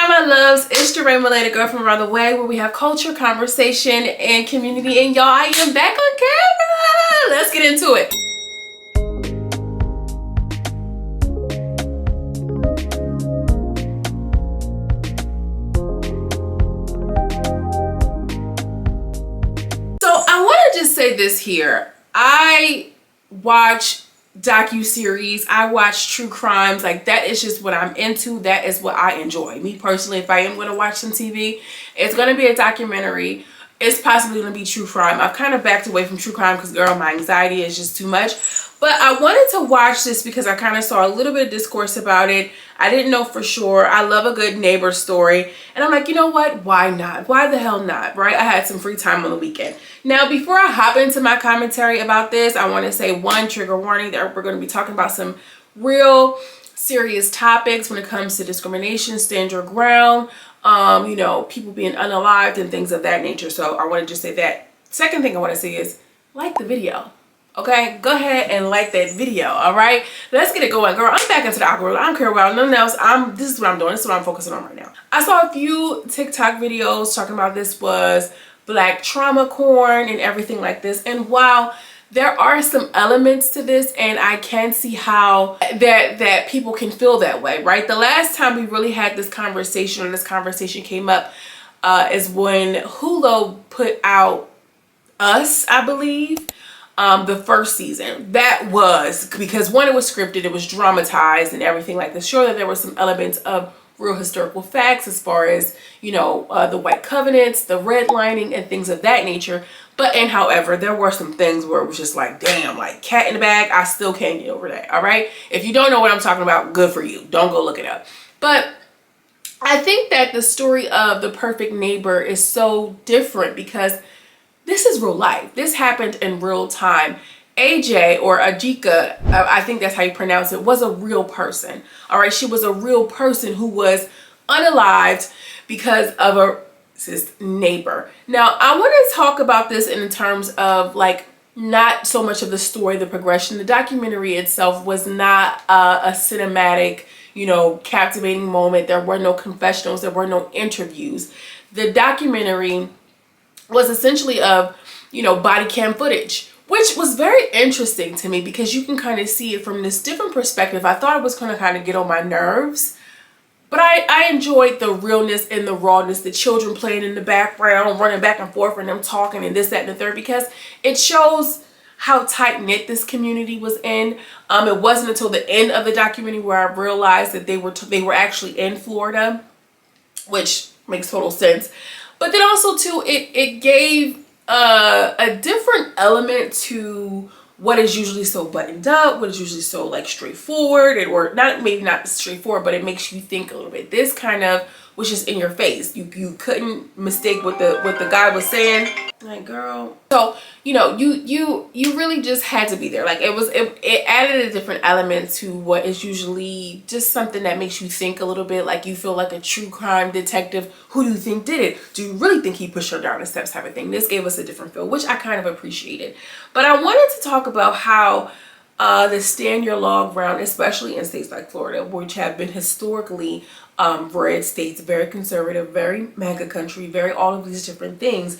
Hi my loves, it's your related girl from around the way where we have culture, conversation, and community. And y'all, I am back on camera. Let's get into it. So I want to just say this here. I watch docu-series, I watch true crimes. Like, that is just what I'm into. That is what I enjoy. Me personally, if I am going to watch some TV, it's going to be a documentary. It's possibly going to be true crime. I've kind of backed away from true crime because, girl, my anxiety is just too much. But I wanted to watch this because I kind of saw a little bit of discourse about it. I didn't know for sure. I love a good neighbor story. And I'm like, you know what? Why not? Why the hell not? Right? I had some free time on the weekend. Now, before I hop into my commentary about this, I want to say one trigger warning that we're going to be talking about some real serious topics when it comes to discrimination, stand your ground, you know, people being unalived and things of that nature. So I want to just say that. Second thing I want to say is like the video. Okay, go ahead and like that video. All right, let's get it going, girl. I'm back into the algorithm. I don't care about nothing else. This is what I'm doing. This is what I'm focusing on right now. I saw a few TikTok videos talking about this was black trauma corn and everything like this. And while there are some elements to this, and I can see how that people can feel that way, right? The last time we really had this conversation, or this conversation came up, is when Hulu put out Us, I believe. The first season. That was because one, it was scripted, it was dramatized and everything like this. Sure that there were some elements of real historical facts as far as, you know, the white covenants, the redlining and things of that nature. But and however, there were some things where it was just like, damn, like cat in the bag. I still can't get over that. All right. If you don't know what I'm talking about, good for you. Don't go look it up. But I think that the story of The Perfect Neighbor is so different because this is real life. This happened in real time. AJ, or Ajike, I think that's how you pronounce it, was a real person. All right, she was a real person who was unalived because of a racist neighbor. Now, I want to talk about this in terms of like not so much of the story, the progression. The documentary itself was not a cinematic, you know, captivating moment. There were no confessionals. There were no interviews. The documentary was essentially of, you know, body cam footage, which was very interesting to me because you can kind of see it from this different perspective. I thought it was going to kind of get on my nerves, but I enjoyed the realness and the rawness, the children playing in the background, running back and forth and them talking and this, that, and the third, because it shows how tight-knit this community was in. It wasn't until the end of the documentary where I realized that they were actually in Florida, which makes total sense. But then also too, it gave a different element to what is usually so buttoned up, what is usually so like straightforward, or not, maybe not straightforward, but it makes you think a little bit. This kind of was just in your face. You couldn't mistake what the guy was saying. Like, girl. So, you know, you really just had to be there. Like, it added a different element to what is usually just something that makes you think a little bit. Like, you feel like a true crime detective. Who do you think did it? Do you really think he pushed her down the steps, type of thing? This gave us a different feel, which I kind of appreciated. But I wanted to talk about how the stand your law ground, especially in states like Florida, which have been historically red states, very conservative, very MAGA country, very all of these different things.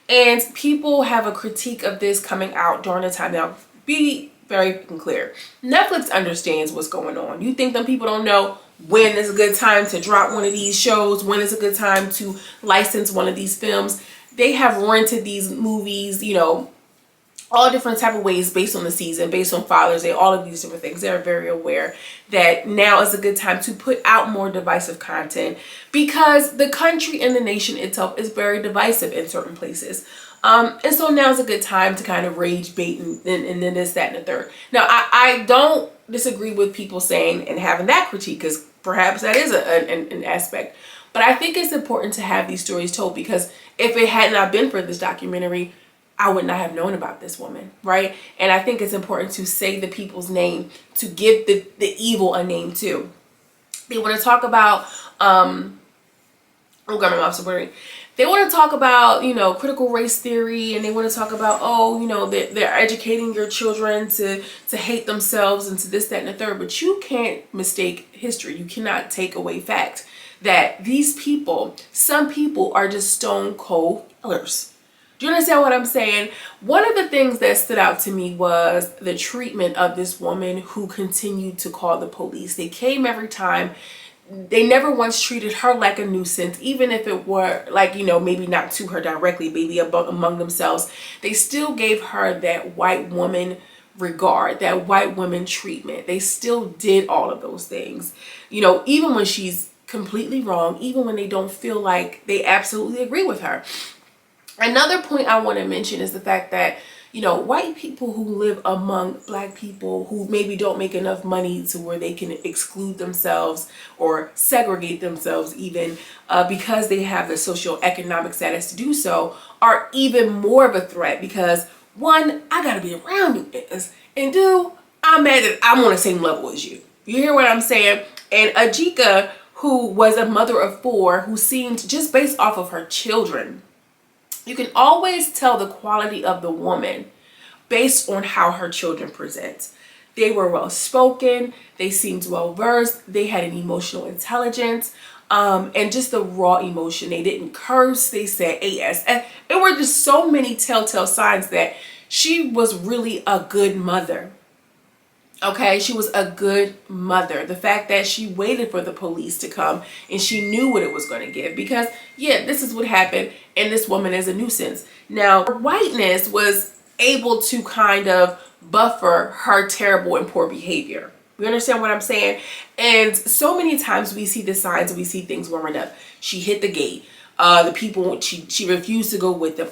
And people have a critique of this coming out during the time. Now, be very clear. Netflix understands what's going on. You think them people don't know when is a good time to drop one of these shows, when is a good time to license one of these films. They have rented these movies, you know, all different type of ways based on the season, based on Father's Day, all of these different things. They're very aware that now is a good time to put out more divisive content because the country and the nation itself is very divisive in certain places. And so now is a good time to kind of rage bait and then this, that, and the third. Now, I don't disagree with people saying and having that critique because perhaps that is an aspect. But I think it's important to have these stories told because if it had not been for this documentary, I would not have known about this woman, right? And I think it's important to say the people's name, to give the evil a name too. They want to talk about, they want to talk about, you know, critical race theory, and they want to talk about, oh, you know, they're educating your children to hate themselves and to this, that, and the third. But you can't mistake history. You cannot take away fact. that these people, some people are just stone cold killers. Do you understand what I'm saying? One of the things that stood out to me was the treatment of this woman who continued to call the police. They came every time. They never once treated her like a nuisance, even if it were like, you know, maybe not to her directly, maybe among themselves. They still gave her that white woman regard, that white woman treatment. They still did all of those things, you know, even when she's completely wrong, even when they don't feel like they absolutely agree with her. Another point I want to mention is the fact that, you know, white people who live among black people who maybe don't make enough money to where they can exclude themselves or segregate themselves even because they have the socioeconomic status to do so, are even more of a threat because, one, I gotta be around you niggas, and two, I'm mad that I'm on the same level as you. You hear what I'm saying? And Ajike, who was a mother of 4, who seemed, just based off of her children, you can always tell the quality of the woman based on how her children present. They were well spoken, they seemed well versed, they had an emotional intelligence, and just the raw emotion. They didn't curse, they said ASF. There were just so many telltale signs that she was really a good mother. Okay, she was a good mother. The fact that she waited for the police to come and she knew what it was going to give, because yeah, this is what happened, and this woman is a nuisance. Now, her whiteness was able to kind of buffer her terrible and poor behavior. You understand what I'm saying? And so many times we see the signs and we see things warming up. She hit the gate. The people, she refused to go with them.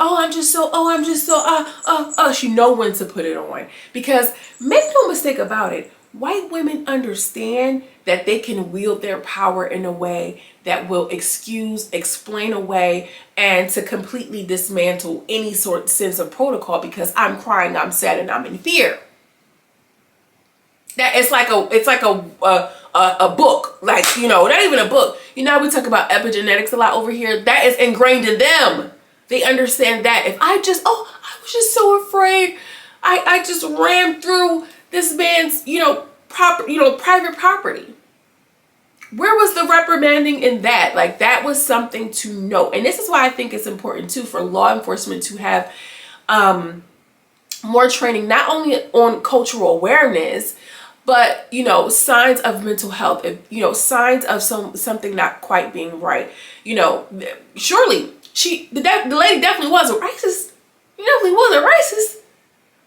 She know when to put it on. Because make no mistake about it, white women understand that they can wield their power in a way that will explain away, and to completely dismantle any sort of sense of protocol because I'm crying, I'm sad, and I'm in fear. That it's like a book, like, you know, not even a book. You know, we talk about epigenetics a lot over here. That is ingrained in them. They understand that if I was just so afraid. I just ran through this man's, private property. Where was the reprimanding in that? Like, that was something to note. And this is why I think it's important too for law enforcement to have more training, not only on cultural awareness, but, you know, signs of mental health, signs of something not quite being right. You know, surely the lady definitely wasn't racist. She definitely wasn't racist.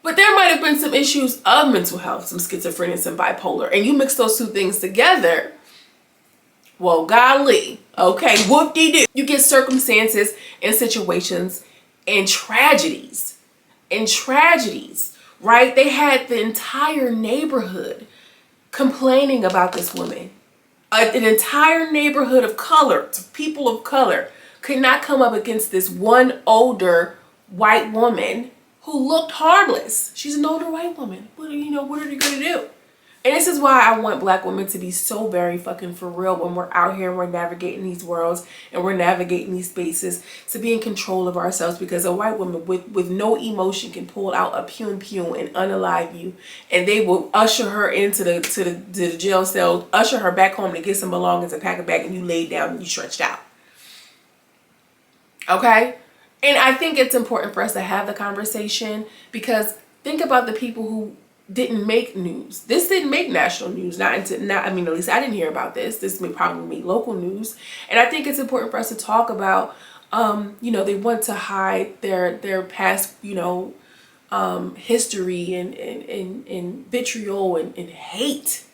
But there might have been some issues of mental health, some schizophrenia, some bipolar. And you mix those two things together, well, golly, okay, whoop-de-doo. You get circumstances and situations and tragedies. Right? They had the entire neighborhood complaining about this woman. An entire neighborhood of color, people of color, could not come up against this one older white woman who looked harmless. She's an older white woman. What are they gonna do? And this is why I want black women to be so very fucking for real when we're out here and we're navigating these worlds and we're navigating these spaces, to be in control of ourselves, because a white woman with no emotion can pull out a pew and unalive you, and they will usher her into the jail cell, usher her back home to get some belongings and pack a bag, and you laid down and you stretched out. Okay? And I think it's important for us to have the conversation, because think about the people who didn't make news. This didn't make national news. At least I didn't hear about this. This may probably make local news. And I think it's important for us to talk about, they want to hide their past, history and vitriol and hate.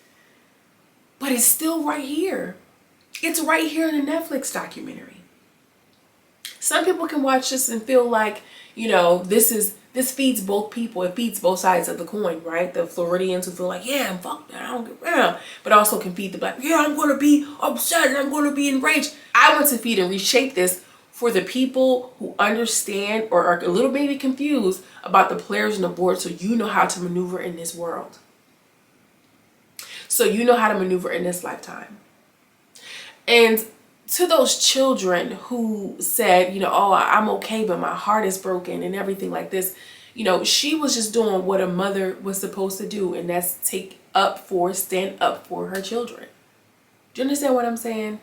But it's still right here. It's right here in the Netflix documentary. Some people can watch this and feel like, this feeds both people. It feeds both sides of the coin, right? The Floridians who feel like, yeah, fuck that, I don't give a damn. But also can feed the black, yeah, I'm going to be upset and I'm going to be enraged. I want to feed and reshape this for the people who understand or are a little maybe confused about the players on the board, so you know how to maneuver in this world. So you know how to maneuver in this lifetime. And to those children who said, I'm okay, but my heart is broken and everything like this, she was just doing what a mother was supposed to do, and that's stand up for her children. Do you understand what I'm saying?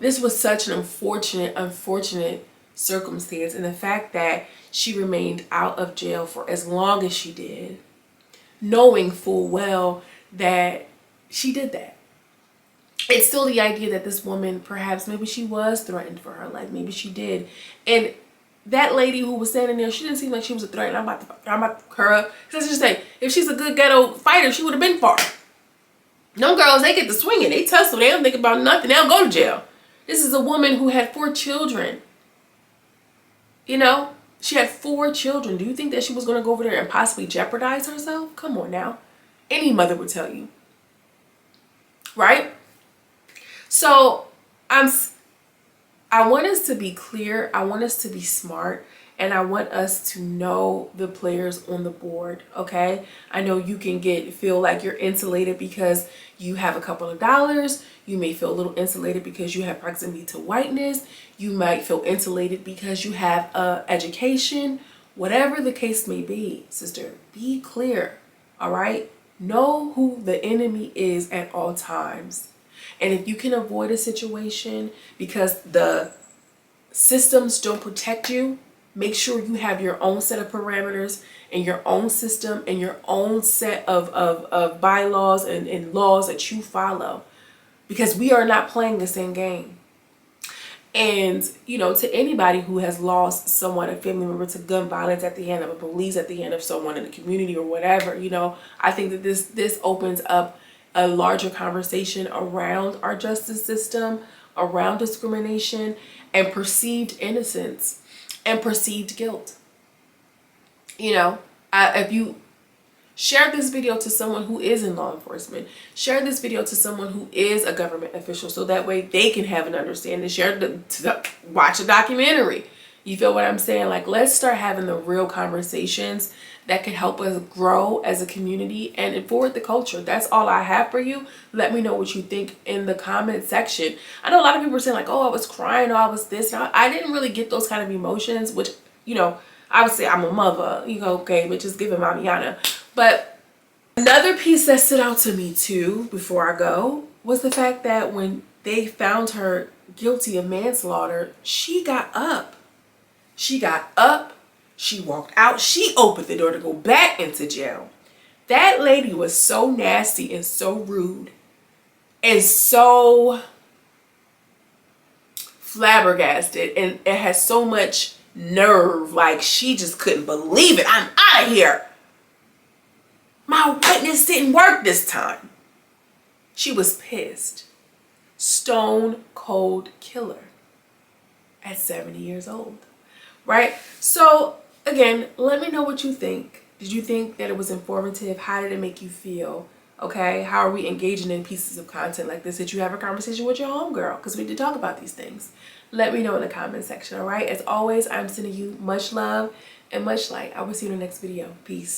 This was such an unfortunate circumstance, and the fact that she remained out of jail for as long as she did, knowing full well that she did that. It's still the idea that this woman, perhaps maybe she was threatened for her life, maybe she did, and that lady who was standing there, she didn't seem like she was a threat. And I'm about to curl up. Let's just say, if she's a good ghetto fighter, she would have been far. No girls, they get to swinging. They tussle. They don't think about nothing. They don't go to jail. This is a woman who had 4 children. You know, she had 4 children. Do you think that she was going to go over there and possibly jeopardize herself? Come on now. Any mother would tell you. Right? So, I want us to be clear. I want us to be smart. And I want us to know the players on the board, okay? I know you can feel like you're insulated because you have a couple of dollars. You may feel a little insulated because you have proximity to whiteness. You might feel insulated because you have education. Whatever the case may be, sister, be clear, all right? Know who the enemy is at all times. And if you can avoid a situation because the systems don't protect you, make sure you have your own set of parameters and your own system and your own set of bylaws and laws that you follow, because we are not playing the same game. And, you know, to anybody who has lost someone, a family member, to gun violence at the hand of a police, at the hand of someone in the community or whatever, you know, I think that this opens up a larger conversation around our justice system, around discrimination and perceived innocence and perceived guilt. You know, if you share this video to someone who is in law enforcement, share this video to someone who is a government official, so that way they can have an understanding. Watch a documentary. You feel what I'm saying? Like, let's start having the real conversations that can help us grow as a community and forward the culture. That's all I have for you. Let me know what you think in the comment section. I know a lot of people are saying like, oh, I was crying, or I was this. And I didn't really get those kind of emotions, which, you know, obviously I'm a mother, you know, okay, but just giving Mamiana. But another piece that stood out to me too, before I go, was the fact that when they found her guilty of manslaughter, she got up. She got up. She walked out. She opened the door to go back into jail. That lady was so nasty and so rude and so flabbergasted, and it has so much nerve. Like, she just couldn't believe it. I'm out of here. My witness didn't work this time. She was pissed. Stone cold killer at 70 years old. Right? So, again, let me know what you think. Did you think that it was informative? How did it make you feel? Okay? How are we engaging in pieces of content like this? Did you have a conversation with your homegirl? Because we need to talk about these things. Let me know in the comment section, all right? As always, I'm sending you much love and much light. I will see you in the next video. Peace.